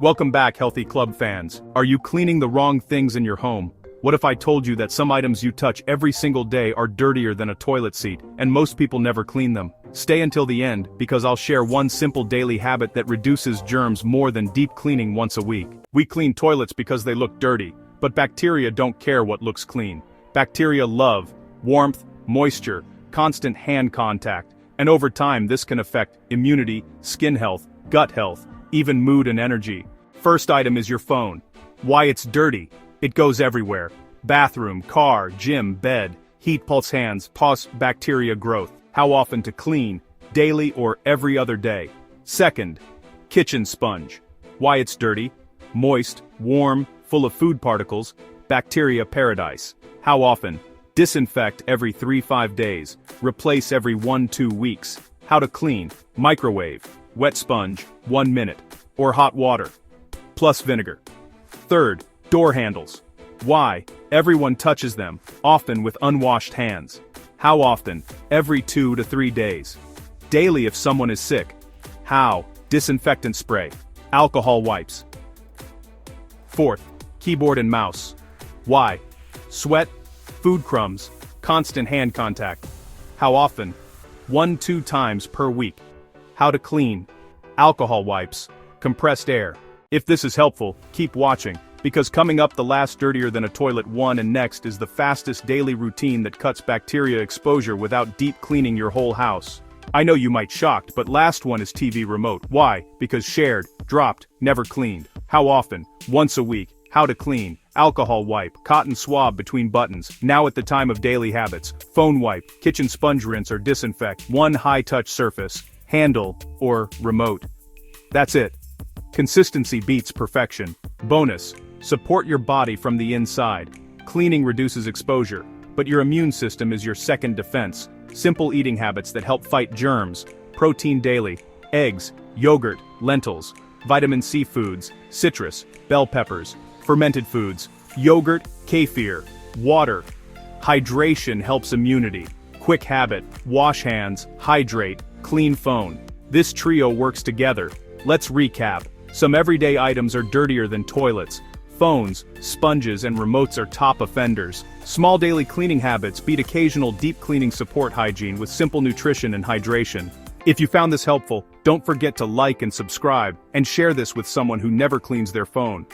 Welcome back, healthy club fans. Are you cleaning the wrong things in your home? What if I told you that some items you touch every single day are dirtier than a toilet seat, and most people never clean them? Stay until the end, because I'll share one simple daily habit that reduces germs more than deep cleaning once a week. We clean toilets because they look dirty, but bacteria don't care what looks clean. Bacteria love warmth, moisture, constant hand contact, and over time this can affect immunity, skin health, gut health, even mood and energy. First item is your phone. Why it's dirty? It goes everywhere. Bathroom, car, gym, bed, heat pulse hands, pause bacteria growth. How often to clean? Daily or every other day. Second, kitchen sponge. Why it's dirty? Moist, warm, full of food particles, bacteria paradise. How often? Disinfect every 3-5 days. Replace every 1-2 weeks. How to clean? Microwave. Wet sponge, 1 minute. Or hot water. Plus vinegar. Third, door handles. Why? Everyone touches them, often with unwashed hands. How often? Every 2 to 3 days. Daily if someone is sick. How? Disinfectant spray. Alcohol wipes. Fourth, keyboard and mouse. Why? Sweat, food crumbs, constant hand contact. How often? 1-2 times per week. How to clean? Alcohol wipes, compressed air. If this is helpful, keep watching, because coming up the last dirtier than a toilet one and next is the fastest daily routine that cuts bacteria exposure without deep cleaning your whole house. I know you might shocked, but last one is TV remote. Why? Because shared, dropped, never cleaned. How often? Once a week. How to clean? Alcohol wipe, cotton swab between buttons. Now at the time of daily habits, phone wipe, kitchen sponge rinse or disinfect, one high-touch surface, handle, or remote. That's it. Consistency beats perfection. Bonus, support your body from the inside. Cleaning reduces exposure, but your immune system is your second defense. Simple eating habits that help fight germs. Protein daily, eggs, yogurt, lentils, vitamin C foods, citrus, bell peppers, fermented foods, yogurt, kefir, water. Hydration helps immunity. Quick habit, wash hands, hydrate, clean phone. This trio works together. Let's recap. Some everyday items are dirtier than toilets. Phones, sponges and remotes are top offenders. Small daily cleaning habits beat occasional deep cleaning. Support hygiene with simple nutrition and hydration. If you found this helpful, don't forget to like and subscribe, and share this with someone who never cleans their phone.